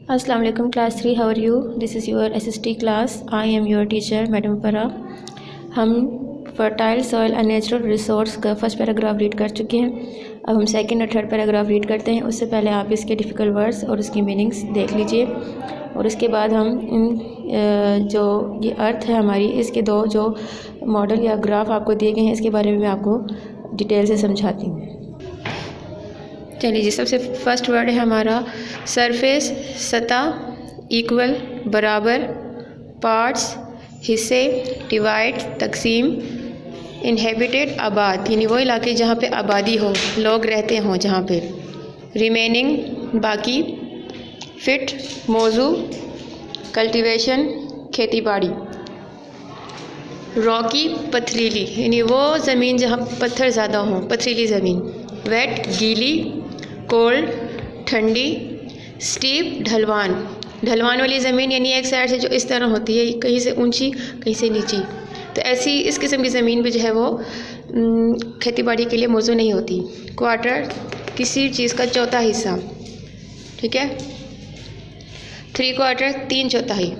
अस्सलाम वालेकुम class 3, how are you? This is your SST class. I am your teacher madam Farah. हम fertile soil and natural resource का first paragraph read कर चुके हैं. अब हम सेकंड और थर्ड पैराग्राफ रीड करते हैं. उससे पहले आप इसके डिफ़िकल्ट वर्ड्स और उसकी मीनिंग्स देख लीजिए, और उसके बाद हम इन जो ये अर्थ है हमारी, इसके दो जो मॉडल या ग्राफ आपको दिए गए हैं, इसके बारे में मैं आपको डिटेल से समझाती हूँ. चलिए जी, सबसे फर्स्ट वर्ड है हमारा सरफेस, सतह, इक्वल बराबर, पार्ट्स हिस्से, डिवाइड तकसीम, इनहेबिटेड आबाद यानी वो इलाके जहाँ पे आबादी हो, लोग रहते हों जहाँ पे, रिमेनिंग बाकी, फिट मौजू, कल्टीवेशन खेती बाड़ी, रॉकी पथरीली यानी वो ज़मीन जहाँ पत्थर ज़्यादा हों, पथरीली ज़मीन, वेट गीली, कोल्ड ठंडी, स्टीप ढलवान, ढलवान वाली ज़मीन यानी एक साइड से जो इस तरह होती है, कहीं से ऊंची कहीं से नीची, तो ऐसी इस किस्म की ज़मीन पे जो है वो खेतीबाड़ी के लिए मौजू नहीं होती. क्वार्टर किसी चीज़ का चौथा हिस्सा, ठीक है. 3/4 3/4,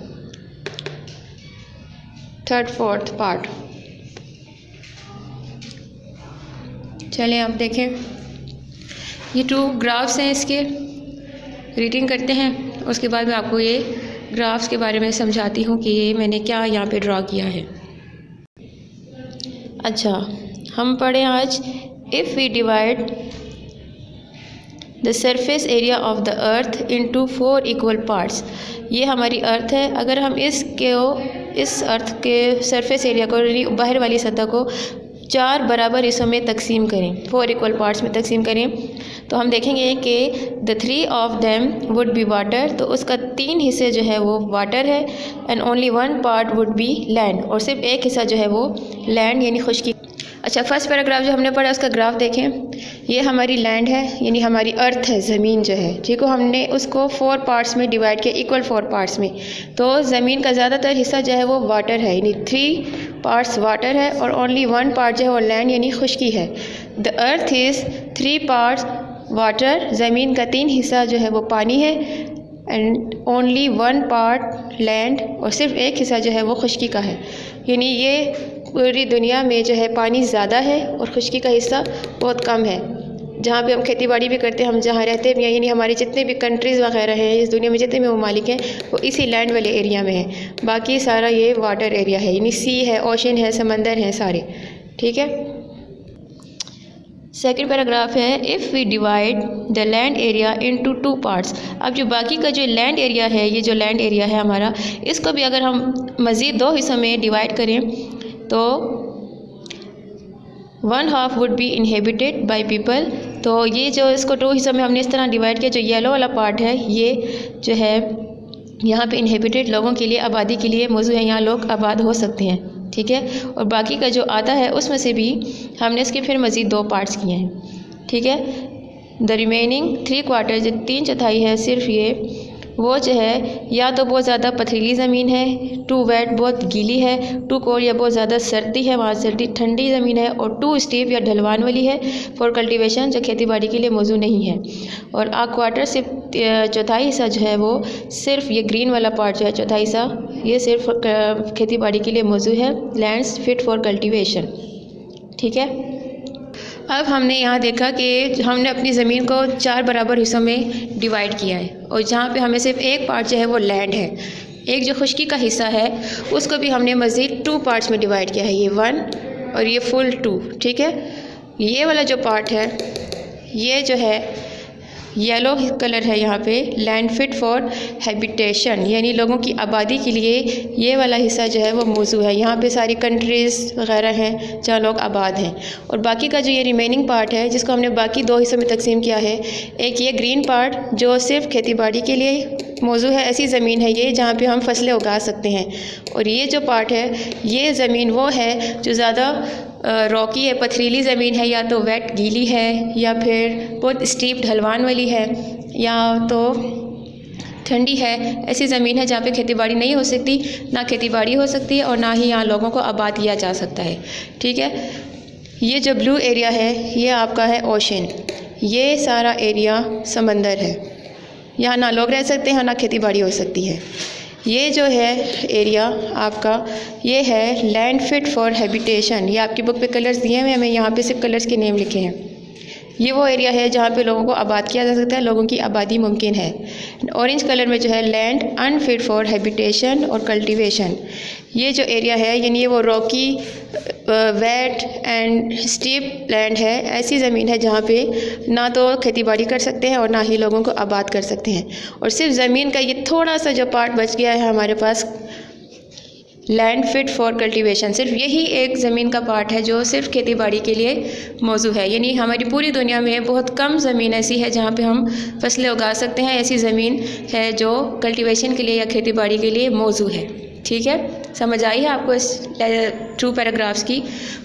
1/3 पार्ट. चलें आप देखें, ये 2 ग्राफ्स हैं, इसके रीडिंग करते हैं. उसके बाद मैं आपको ये ग्राफ्स के बारे में समझाती हूँ कि ये मैंने क्या यहाँ पे ड्रा किया है. अच्छा, हम पढ़ें आज, if we divide the surface area of the earth into 4 equal parts. ये हमारी अर्थ है. अगर हम इस अर्थ के सरफेस एरिया को, बाहर वाली सतह को 4 बराबर हिस्सों में तकसीम करें, 4 इक्वल पार्ट्स में तकसीम करें, तो हम देखेंगे कि the 3 of them would be water, तो उसका 3 हिस्से जो है वो वाटर है, and only 1 part would be land, और सिर्फ एक हिस्सा जो है वो लैंड यानी खुशकी. अच्छा, फर्स्ट पैराग्राफ जो हमने पढ़ा उसका ग्राफ देखें. ये हमारी लैंड है यानी हमारी अर्थ है, ज़मीन जो है, ठीक है. हमने उसको 4 पार्ट्स में डिवाइड किया, इक्वल 4 पार्ट्स में. तो ज़मीन का ज़्यादातर हिस्सा जो है वो वाटर है, यानी 3 पार्ट्स वाटर है और ओनली 1 पार्ट जो है वो लैंड यानी खुशकी है. The earth is 3 parts water, ज़मीन का 3 हिस्सा जो है वो पानी है, एंड ओनली 1 पार्ट लैंड, और सिर्फ एक हिस्सा जो है वो खुशकी का है. यानी ये पूरी दुनिया में जो है पानी ज़्यादा है और खुशकी का हिस्सा बहुत कम है. जहाँ पे हम खेती बाड़ी भी करते हैं, हम जहाँ रहते भी हैं, यानी हमारे जितने भी कंट्रीज़ वगैरह हैं इस दुनिया में, जितने भी ममालिक हैं, वो इसी लैंड वाले एरिया में हैं. बाकी सारा ये वाटर एरिया है, यानी सी है, ओशन है, समंदर हैं सारे, ठीक है. सेकंड पैराग्राफ है, if we divide the land area into 2 parts. अब जो बाकी का जो लैंड एरिया है, ये जो लैंड एरिया है हमारा, इसको भी अगर हम मज़ीद 2 हिस्सों में डिवाइड करें तो 1/2 would be inhabited by people. तो ये जो इसको 2 हिस्सों में हमने इस तरह डिवाइड किया, जो येलो वाला पार्ट है ये जो है यहाँ पे इनहेबिटेड, लोगों के लिए, आबादी के लिए मौजूद है, यहाँ लोग आबाद हो सकते हैं, ठीक है. और बाकी का जो आधा है उसमें से भी हमने इसके फिर मज़ीद 2 पार्ट्स किए हैं, ठीक है. द रिमेनिंग 3/4 जो 3/4 है, सिर्फ ये वो जो है या तो बहुत ज़्यादा पथरीली ज़मीन है, 2 वेट बहुत गीली है, 2 कोल्ड या बहुत ज़्यादा सर्दी है, वहाँ सर्दी ठंडी ज़मीन है, और 2 स्टीप या ढलवान वाली है, फॉर कल्टीवेशन जो खेती बाड़ी के लिए मौजूद नहीं है. और 1/4 सिर्फ 1/4 हिस्सा जो है वो सिर्फ ये ग्रीन वाला पार्ट जो है 1/4 हिस्सा, ये सिर्फ खेती बाड़ी के लिए मौजूद है, लैंड्स फिट फॉर कल्टीवेशन, ठीक है. अब हमने यहाँ देखा कि हमने अपनी ज़मीन को 4 बराबर हिस्सों में डिवाइड किया है, और जहाँ पे हमें सिर्फ एक पार्ट जो है वो लैंड है. एक जो खुशकी का हिस्सा है उसको भी हमने मज़ीद 2 पार्ट्स में डिवाइड किया है, ये 1 और ये फुल 2, ठीक है. ये वाला जो पार्ट है ये जो है येलो कलर है, यहाँ पे लैंड फिट फॉर हैबिटेशन यानी लोगों की आबादी के लिए ये वाला हिस्सा जो है वो मौजूद है. यहाँ पे सारी कंट्रीज़ वगैरह हैं जहाँ लोग आबाद हैं. और बाकी का जो ये रिमेनिंग पार्ट है जिसको हमने बाकी 2 हिस्सों में तकसीम किया है, एक ये ग्रीन पार्ट जो सिर्फ खेती बाड़ी के लिए मौजूद है, ऐसी ज़मीन है ये जहाँ पे हम फसलें उगा सकते हैं. और ये जो पार्ट है ये ज़मीन वो है जो ज़्यादा रॉकी है, पथरीली ज़मीन है, या तो वेट गीली है, या फिर बहुत स्टीप ढलवान वाली है, या तो ठंडी है. ऐसी ज़मीन है जहाँ पे खेतीबाड़ी नहीं हो सकती, ना खेतीबाड़ी हो सकती है और ना ही यहाँ लोगों को आबाद किया जा सकता है, ठीक है. ये जो ब्लू एरिया है ये आपका है ओशन, ये सारा एरिया समंदर है, यहाँ ना लोग रह सकते हैं ना खेती बाड़ी हो सकती है। ये जो है एरिया आपका, ये है लैंड फिट फॉर हैबिटेशन। ये आपकी बुक पे कलर्स दिए हुए हैं, हमें यहाँ पे सिर्फ कलर्स के नेम लिखे हैं। ये वो एरिया है जहाँ पे लोगों को आबाद किया जा सकता है, लोगों की आबादी मुमकिन है। ऑरेंज कलर में जो है लैंड अनफिट फॉर हैबिटेशन और कल्टीवेशन। ये जो एरिया है यानी ये वो rocky, wet and steep land है, ऐसी ज़मीन है जहाँ पे ना तो खेती बाड़ी कर सकते हैं और ना ही लोगों को आबाद कर सकते हैं। और सिर्फ ज़मीन का ये थोड़ा सा जो पार्ट बच गया है हमारे पास, लैंड फिट फॉर कल्टीवेशन, सिर्फ यही एक ज़मीन का पार्ट है जो सिर्फ खेती बाड़ी के लिए मौजू है। यानी हमारी पूरी दुनिया में बहुत कम ज़मीन ऐसी है जहाँ पे हम फसलें उगा सकते हैं, ऐसी ज़मीन है जो कल्टीवेशन के लिए या खेती बाड़ी के लिए मौजू है। ठीक है, समझ आई है आपको इस 2 पैराग्राफ्स की।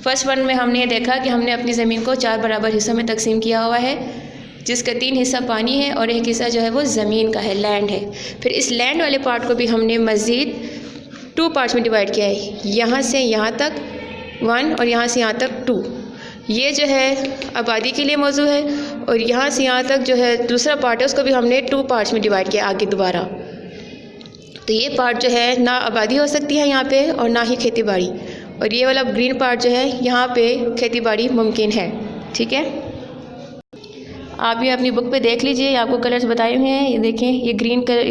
फर्स्ट वन में हमने देखा कि हमने अपनी ज़मीन को 4 बराबर हिस्सों में तकसीम किया हुआ है, जिसका 3 हिस्सा पानी है और 1 हिस्सा जो है वो ज़मीन का है, लैंड है। फिर इस लैंड वाले पार्ट को भी हमने मज़ीद 2 पार्ट्स में डिवाइड किया है, यहाँ से यहाँ तक 1 और यहाँ से यहाँ तक 2। ये जो है आबादी के लिए मौजू है और यहाँ से यहाँ तक जो है दूसरा पार्ट है उसको भी हमने 2 पार्ट्स में डिवाइड किया आगे दोबारा। तो ये पार्ट जो है ना आबादी हो सकती है यहाँ पे और ना ही खेती बाड़ी, और ये वाला ग्रीन पार्ट जो है यहाँ पे खेती बाड़ी मुमकिन है। ठीक है, आप ये अपनी बुक पे देख लीजिए, आपको कलर्स बताए हुए हैं, ये देखें, ये ग्रीन कलर